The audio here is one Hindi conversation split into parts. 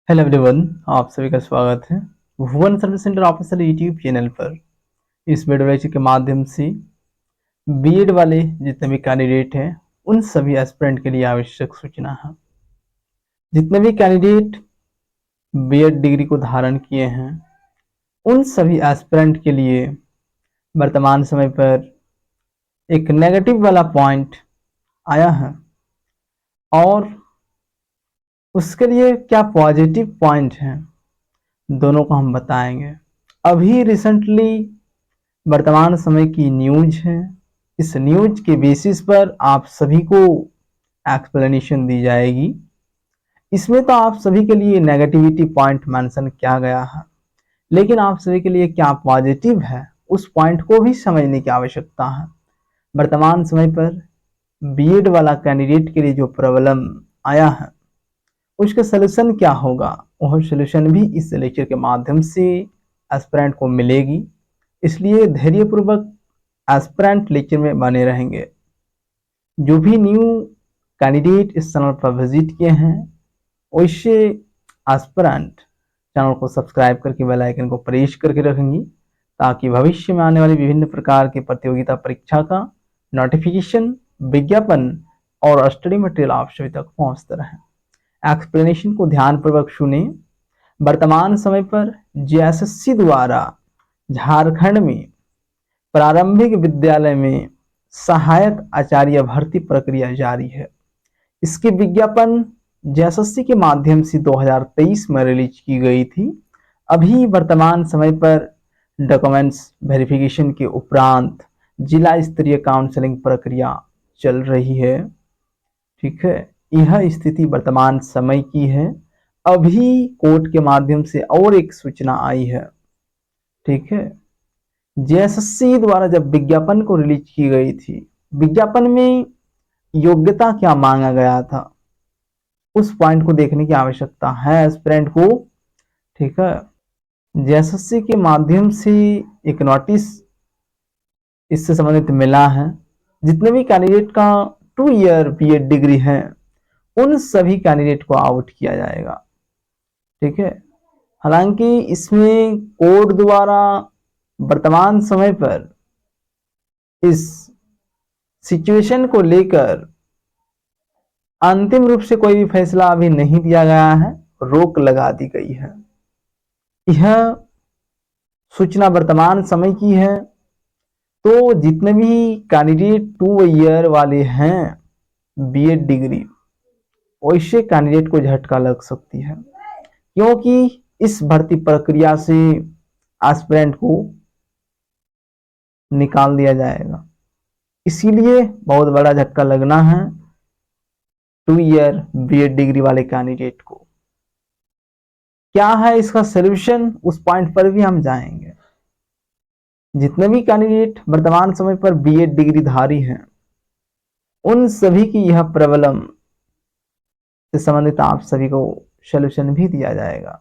हेलो एवरीवन, आप सभी का स्वागत है Bhuvan service centre official YouTube channel पर। इस वीडियो लेक्चर के माध्यम से बीएड वाले जितने भी कैंडिडेट हैं उन सभी एस्पिरेंट के लिए आवश्यक सूचना है। जितने भी कैंडिडेट बीएड डिग्री को धारण किए हैं उन सभी एस्पिरेंट के लिए वर्तमान समय पर एक नेगेटिव वाला पॉइंट आया है और उसके लिए क्या पॉजिटिव पॉइंट हैं दोनों को हम बताएंगे। अभी रिसेंटली वर्तमान समय की न्यूज है, इस न्यूज के बेसिस पर आप सभी को एक्सप्लेनेशन दी जाएगी। इसमें तो आप सभी के लिए नेगेटिविटी पॉइंट मेंशन किया गया है, लेकिन आप सभी के लिए क्या पॉजिटिव है उस पॉइंट को भी समझने की आवश्यकता है। वर्तमान समय पर बीएड वाला कैंडिडेट के लिए जो प्रॉब्लम आया है उसका सलूशन क्या होगा, वह सलूशन भी इस लेक्चर के माध्यम से एस्पिरेंट को मिलेगी। इसलिए धैर्यपूर्वक एस्पिरेंट लेक्चर में बने रहेंगे। जो भी न्यू कैंडिडेट इस चैनल पर विजिट किए हैं वैसे एस्पिरेंट चैनल को सब्सक्राइब करके बेल आइकन को प्रेस करके रखेंगी ताकि भविष्य में आने वाली विभिन्न प्रकार की प्रतियोगिता परीक्षा का नोटिफिकेशन, विज्ञापन और स्टडी मटेरियल आप सभी तक पहुंचते रहे। एक्सप्लेनेशन को ध्यानपूर्वक सुने। वर्तमान समय पर जेएसएससी द्वारा झारखंड में प्रारंभिक विद्यालय में सहायक आचार्य भर्ती प्रक्रिया जारी है। इसकी विज्ञापन जेएसएससी के माध्यम से 2023 में रिलीज की गई थी। अभी वर्तमान समय पर डॉक्यूमेंट्स वेरिफिकेशन के उपरांत जिला स्तरीय काउंसलिंग प्रक्रिया चल रही है। ठीक है, यह स्थिति वर्तमान समय की है। अभी कोर्ट के माध्यम से और एक सूचना आई है। ठीक है, जेएसएससी द्वारा जब विज्ञापन को रिलीज की गई थी, विज्ञापन में योग्यता क्या मांगा गया था उस पॉइंट को देखने की आवश्यकता है एस्पिरेंट को। ठीक है, जेएसएससी के माध्यम से एक नोटिस इससे संबंधित मिला है। जितने भी कैंडिडेट का 2 ईयर बीएड डिग्री है उन सभी कैंडिडेट को आउट किया जाएगा। ठीक है, हालांकि इसमें कोर्ट द्वारा वर्तमान समय पर इस सिचुएशन को लेकर अंतिम रूप से कोई भी फैसला अभी नहीं दिया गया है, रोक लगा दी गई है। यह सूचना वर्तमान समय की है। तो जितने भी कैंडिडेट 2 ईयर वाले हैं बीएड डिग्री, वैसे कैंडिडेट को झटका लग सकती है, क्योंकि इस भर्ती प्रक्रिया से एस्पिरेंट को निकाल दिया जाएगा। इसीलिए बहुत बड़ा झटका लगना है 2 ईयर बीएड डिग्री वाले कैंडिडेट को। क्या है इसका सलूशन, उस पॉइंट पर भी हम जाएंगे। जितने भी कैंडिडेट वर्तमान समय पर बीएड डिग्री धारी हैं उन सभी की यह प्रॉब्लम से संबंधित आप सभी को सलूशन भी दिया जाएगा।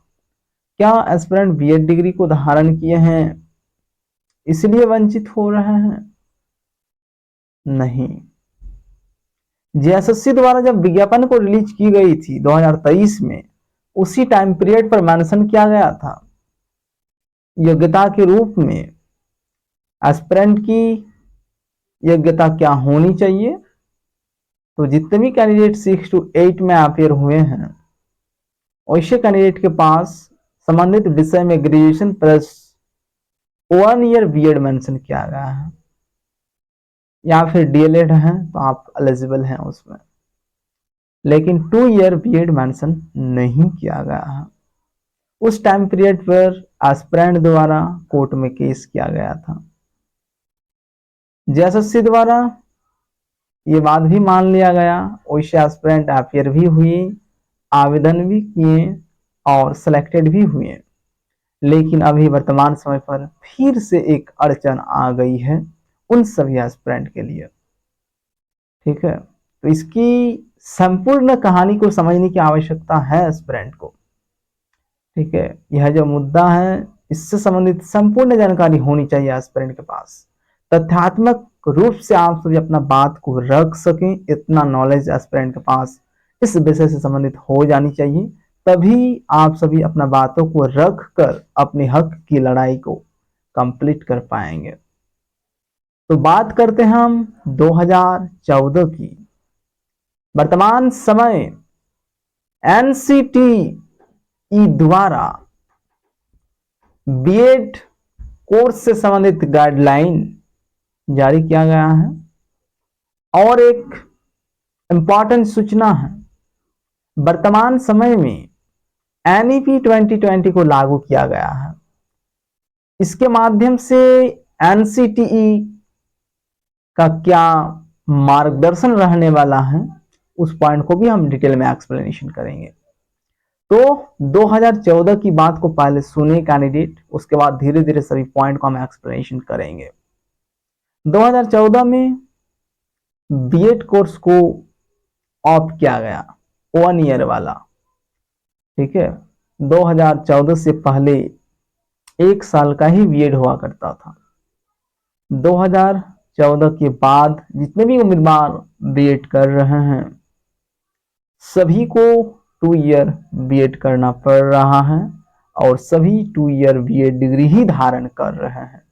क्या एस्पिरेंट बीएड डिग्री को धारण किए हैं इसलिए वंचित हो रहे हैं? नहीं। जेएसएससी द्वारा जब विज्ञापन को रिलीज की गई थी 2023 में, उसी टाइम पीरियड पर मेंशन किया गया था योग्यता के रूप में एस्पिरेंट की योग्यता क्या होनी चाहिए। तो जितने भी कैंडिडेट 6 to 8 में अपेयर हुए हैं वैसे कैंडिडेट के पास संबंधित विषय में graduation plus 1 year BEd mention किया गया है, या फिर डीएलएड है तो आप एलिजिबल हैं उसमें, लेकिन 2 ईयर बीएड मेंशन नहीं किया गया है। उस टाइम पीरियड पर एस्पिरेंट द्वारा कोर्ट में केस किया गया था। जेएसएससी द्वारा ये बात भी मान लिया गया, वैसे एस्पिरेंट अपेयर भी हुए, आवेदन भी किए और सिलेक्टेड भी हुए। लेकिन अभी वर्तमान समय पर फिर से एक अड़चन आ गई है उन सभी एस्पिरेंट के लिए। ठीक है, तो इसकी संपूर्ण कहानी को समझने की आवश्यकता है एस्पिरेंट को। ठीक है, यह जो मुद्दा है इससे संबंधित संपूर्ण जानकारी होनी चाहिए एस्पिरेंट के पास। तथ्यात्मक रूप से आप सभी अपना बात को रख सकें, इतना नॉलेज एस्पिरेंट के पास इस विषय से संबंधित हो जानी चाहिए, तभी आप सभी अपना बातों को रख कर अपने हक की लड़ाई को कंप्लीट कर पाएंगे। तो बात करते हैं हम 2014 की। वर्तमान समय एनसीटीई द्वारा बीएड कोर्स से संबंधित गाइडलाइन जारी किया गया है और एक इंपॉर्टेंट सूचना है, वर्तमान समय में एनईपी 2020 को लागू किया गया है। इसके माध्यम से एनसीटीई का क्या मार्गदर्शन रहने वाला है उस पॉइंट को भी हम डिटेल में एक्सप्लेनेशन करेंगे। तो 2014 की बात को पहले सुने कैंडिडेट, उसके बाद धीरे धीरे सभी पॉइंट को हम एक्सप्लेनेशन करेंगे। 2014 में बीएड कोर्स को ऑफ किया गया, 1 ईयर वाला। ठीक है, 2014 से पहले 1 साल का ही बीएड हुआ करता था। 2014 के बाद जितने भी उम्मीदवार बीएड कर रहे हैं सभी को 2 ईयर बीएड करना पड़ रहा है और सभी 2 ईयर बीएड डिग्री ही धारण कर रहे हैं।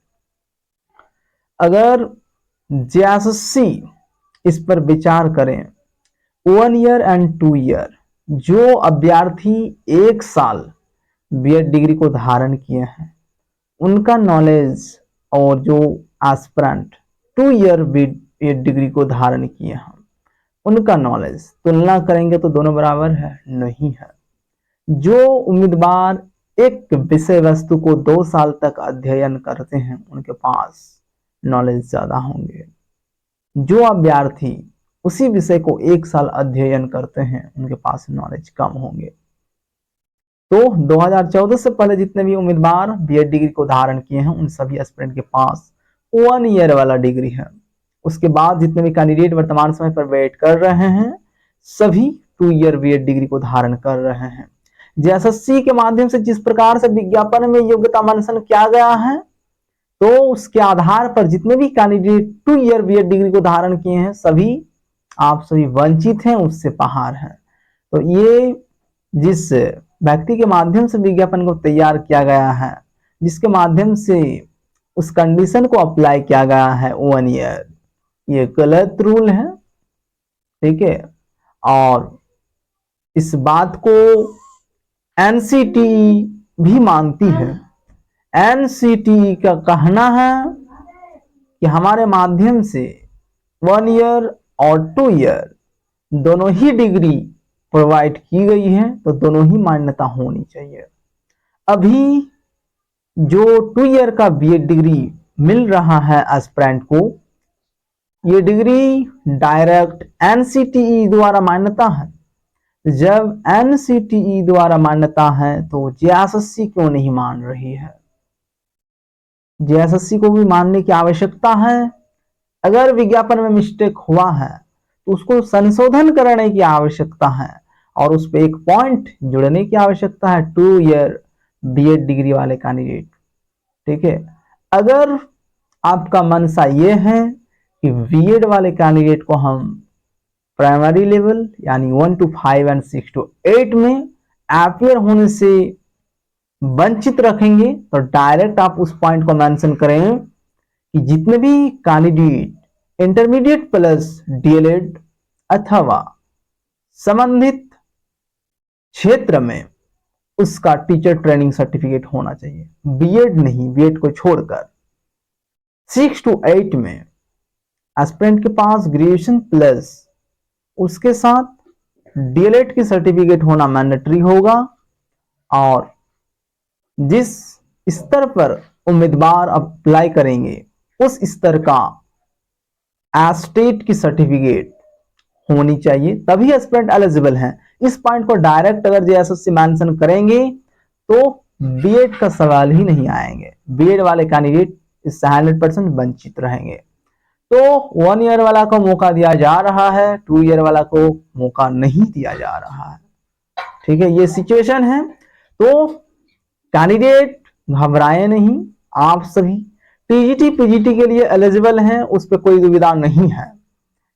अगर जेएसएससी इस पर विचार करें, 1 ईयर एंड 2 ईयर, जो अभ्यर्थी 1 साल बीएड डिग्री को धारण किए हैं उनका नॉलेज और जो एस्पिरेंट 2 ईयर बीएड डिग्री को धारण किए हैं उनका नॉलेज तुलना करेंगे तो दोनों बराबर है? नहीं है। जो उम्मीदवार एक विषय वस्तु को 2 साल तक अध्ययन करते हैं उनके पास नॉलेज ज्यादा होंगे। जो अभ्यर्थी उसी विषय को 1 साल अध्ययन करते हैं उनके पास नॉलेज कम होंगे। तो 2014 से पहले जितने भी उम्मीदवार बीएड डिग्री को धारण किए हैं उन सभी एस्पिरेंट के पास 1 ईयर वाला डिग्री है। उसके बाद जितने भी कैंडिडेट वर्तमान समय पर वेट कर रहे हैं सभी 2 ईयर बीएड डिग्री को धारण कर रहे हैं। जेएसएससी के माध्यम से जिस प्रकार से विज्ञापन में योग्यता मंथन किया गया है तो उसके आधार पर जितने भी कैंडिडेट 2 ईयर बीएड डिग्री को धारण किए हैं सभी आप सभी वंचित हैं, उससे बाहर हैं। तो ये जिस व्यक्ति के माध्यम से विज्ञापन को तैयार किया गया है, जिसके माध्यम से उस कंडीशन को अप्लाई किया गया है 1 ईयर, ये गलत रूल है। ठीक है, और इस बात को एनसीटीई भी मानती है। एनसीटीई का कहना है कि हमारे माध्यम से 1 ईयर और 2 ईयर दोनों ही डिग्री प्रोवाइड की गई है तो दोनों ही मान्यता होनी चाहिए। अभी जो 2 ईयर का बीएड डिग्री मिल रहा है एस्पिरेंट को, ये डिग्री डायरेक्ट एनसीटीई द्वारा मान्यता है। जब एनसीटीई द्वारा मान्यता है तो जेएसएससी क्यों नहीं मान रही है? जेएसएससी को भी मानने की आवश्यकता है। अगर विज्ञापन में मिस्टेक हुआ है तो उसको संशोधन करने की आवश्यकता है और उस पर एक पॉइंट जुड़ने की आवश्यकता है 2 ईयर बीएड डिग्री वाले कैंडिडेट। ठीक है, अगर आपका मनसा ये है कि बीएड वाले कैंडिडेट को हम प्राइमरी लेवल यानी 1 to 5 एंड 6 to 8 में अपीयर होने से वंचित रखेंगे तो डायरेक्ट आप उस पॉइंट को मेंशन करें कि जितने भी कैंडिडेट इंटरमीडिएट प्लस डीएलएड अथवा संबंधित क्षेत्र में उसका टीचर ट्रेनिंग सर्टिफिकेट होना चाहिए, बीएड नहीं, बीएड को छोड़कर। 6 to 8 में एस्पिरेंट के पास ग्रेजुएशन प्लस उसके साथ डीएलएड की सर्टिफिकेट होना मैंडेटरी होगा और जिस स्तर पर उम्मीदवार अप्लाई करेंगे उस स्तर का एस्टेट की सर्टिफिकेट होनी चाहिए, तभी एस्पिरेंट एलिजिबल हैं। इस पॉइंट को डायरेक्ट अगर जेएसएससी मेंशन करेंगे तो बीएड का सवाल ही नहीं आएंगे, बीएड वाले कैंडिडेट इससे 100% वंचित रहेंगे। तो 1 ईयर वाला को मौका दिया जा रहा है, 2 ईयर वाला को मौका नहीं दिया जा रहा है। ठीक है, ये सिचुएशन है। तो कैंडिडेट घबराए नहीं, आप सभी टीजीटी पीजीटी के लिए एलिजिबल हैं, उस पर कोई दुविधा नहीं है।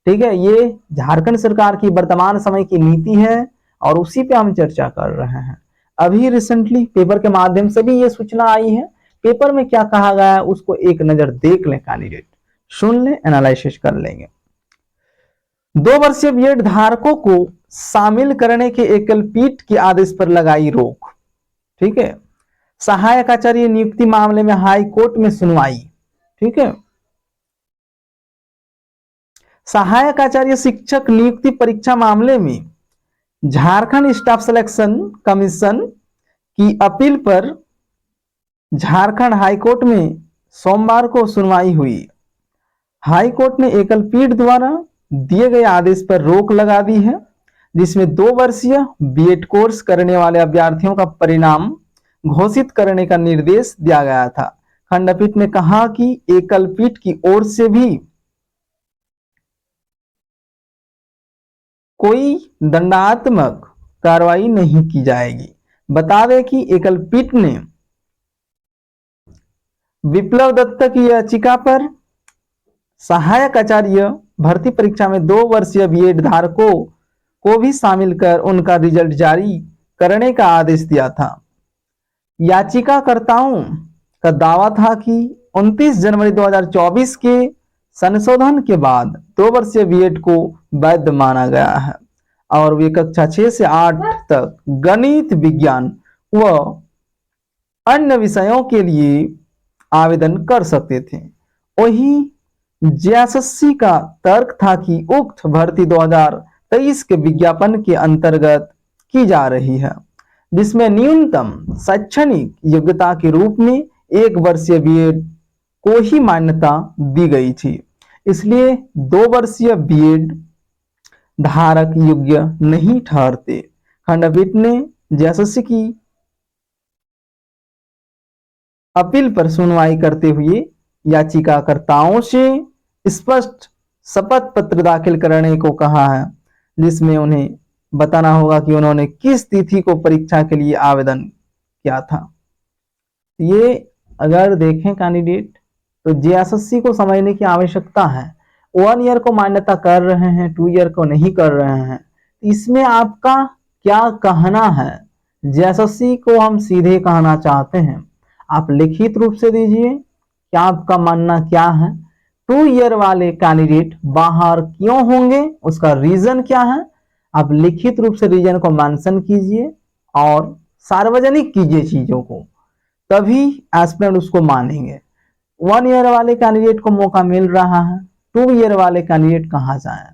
ठीक है, ये झारखंड सरकार की वर्तमान समय की नीति है और उसी पे हम चर्चा कर रहे हैं। अभी रिसेंटली पेपर के माध्यम से भी ये सूचना आई है, पेपर में क्या कहा गया है उसको एक नजर देख लें, कैंडिडेट सुन लें, एनालिसिस कर लेंगे। 2 वर्षीय बीएड धारकों को शामिल करने के एकल पीठ के आदेश पर लगाई रोक। ठीक है। सहायक आचार्य नियुक्ति मामले में हाई कोर्ट में सुनवाई। ठीक है। सहायक आचार्य शिक्षक नियुक्ति परीक्षा मामले में झारखंड स्टाफ सिलेक्शन कमीशन की अपील पर झारखंड हाईकोर्ट में सोमवार को सुनवाई हुई। हाईकोर्ट ने एकल पीठ द्वारा दिए गए आदेश पर रोक लगा दी है, जिसमें 2 वर्षीय बीएड कोर्स करने वाले अभ्यर्थियों का परिणाम घोषित करने का निर्देश दिया गया था। खंडपीठ ने कहा कि एकल पीठ की ओर से भी कोई दंडात्मक कार्रवाई नहीं की जाएगी। बता दें कि एकल पीठ ने विप्लव दत्त की याचिका पर सहायक आचार्य भर्ती परीक्षा में 2 वर्षीय बीएड धारकों को भी शामिल कर उनका रिजल्ट जारी करने का आदेश दिया था। याचिकाकर्ताओं का दावा था कि 29 जनवरी 2024 के संशोधन के बाद 2 वर्षीय बीएड को वैध माना गया है और वे कक्षा 6 से 8 तक गणित, विज्ञान व अन्य विषयों के लिए आवेदन कर सकते थे। वहीं जेएसएससी का तर्क था कि उक्त भर्ती 2023 के विज्ञापन के अंतर्गत की जा रही है, जिसमें न्यूनतम शैक्षणिक योग्यता के रूप में 1 वर्षीय बीएड को ही मान्यता दी गई थी। इसलिए 2 वर्षीय बीएड धारक योग्य नहीं ठहरते। खंडपीठ ने जेएसएससी की अपील पर सुनवाई करते हुए याचिकाकर्ताओं से स्पष्ट शपथ पत्र दाखिल करने को कहा है, जिसमें उन्हें बताना होगा कि उन्होंने किस तिथि को परीक्षा के लिए आवेदन किया था। ये अगर देखें कैंडिडेट तो जेएसएससी को समझने की आवश्यकता है। 1 ईयर को मान्यता कर रहे हैं, 2 ईयर को नहीं कर रहे हैं, इसमें आपका क्या कहना है? जेएसएससी को हम सीधे कहना चाहते हैं, आप लिखित रूप से दीजिए क्या आपका मानना क्या है। 2 ईयर वाले कैंडिडेट बाहर क्यों होंगे, उसका रीजन क्या है, आप लिखित रूप से रीजन को मेंशन कीजिए और सार्वजनिक कीजिए चीजों को, तभी एस्पिरेंट उसको मानेंगे। 1 ईयर वाले कैंडिडेट को मौका मिल रहा है, 2 ईयर वाले कैंडिडेट कहाँ जाए,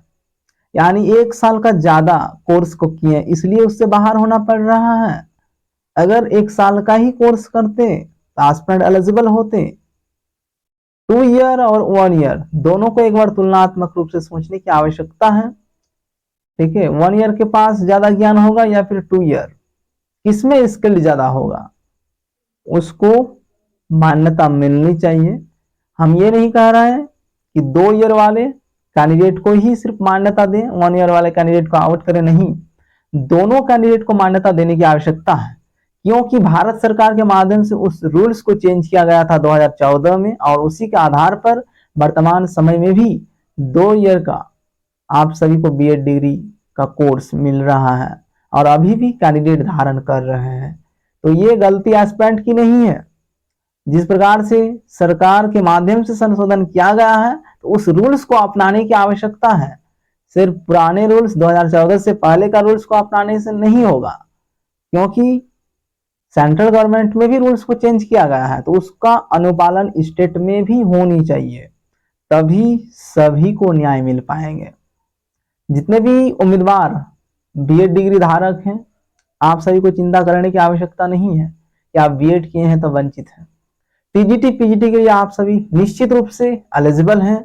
यानी 1 साल का ज्यादा कोर्स को किए इसलिए उससे बाहर होना पड़ रहा है। अगर 1 साल का ही कोर्स करते तो एस्पिरेंट एलिजिबल होते। 2 ईयर और 1 ईयर दोनों को एक बार तुलनात्मक रूप से सोचने की आवश्यकता है। ठीक है। 1 ईयर के पास ज्यादा ज्ञान होगा या फिर 2 ईयर, किसमें स्किल ज्यादा होगा, उसको मान्यता मिलनी चाहिए। हम ये नहीं कह रहे हैं कि 2 ईयर वाले कैंडिडेट को ही सिर्फ मान्यता दें, 1 ईयर वाले कैंडिडेट को आउट करें, नहीं, दोनों कैंडिडेट को मान्यता देने की आवश्यकता है, क्योंकि भारत सरकार के माध्यम से उस रूल्स को चेंज किया गया था 2014 में और उसी के आधार पर वर्तमान समय में भी 2 ईयर का आप सभी को बीएड डिग्री का कोर्स मिल रहा है और अभी भी कैंडिडेट धारण कर रहे हैं। तो ये गलती एस्पिरेंट की नहीं है। जिस प्रकार से सरकार के माध्यम से संशोधन किया गया है तो उस रूल्स को अपनाने की आवश्यकता है। सिर्फ पुराने रूल्स 2014 से पहले का रूल्स को अपनाने से नहीं होगा, क्योंकि सेंट्रल गवर्नमेंट में भी रूल्स को चेंज किया गया है, तो उसका अनुपालन स्टेट में भी होनी चाहिए, तभी सभी को न्याय मिल पाएंगे। जितने भी उम्मीदवार बीएड डिग्री धारक हैं, आप सभी को चिंता करने की आवश्यकता नहीं है कि आप बीएड किए हैं तो वंचित हैं। टीजीटी पीजीटी के लिए आप सभी निश्चित रूप से एलिजिबल हैं।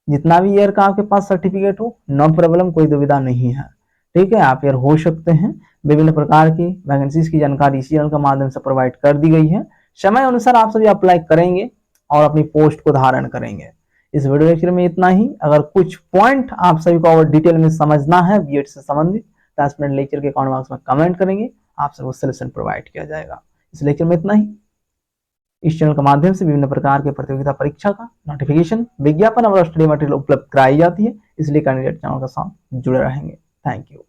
जितना भी ईयर का आपके पास सर्टिफिकेट हो, नो प्रॉब्लम, कोई दुविधा नहीं है। ठीक है, आप ईयर हो सकते हैं। विभिन्न प्रकार की वैकेंसीज की जानकारी इसी चैनल के माध्यम से प्रोवाइड कर दी गई है। समय अनुसार आप सभी अप्लाई करेंगे और अपनी पोस्ट को धारण करेंगे। इस वीडियो लेक्चर में इतना ही। अगर कुछ पॉइंट आप सभी को और डिटेल में समझना है बीएड से संबंधित तो एस्पिरेंट लेक्चर के कमेंट बॉक्स में कमेंट करेंगे, आप सबको सॉल्यूशन प्रोवाइड किया जाएगा। इस लेक्चर में इतना ही। इस चैनल के माध्यम से विभिन्न प्रकार के प्रतियोगिता परीक्षा का नोटिफिकेशन, विज्ञापन और स्टडी मटेरियल उपलब्ध कराई जाती है, इसलिए कैंडिडेट चैनल के साथ जुड़े रहेंगे। Thank you.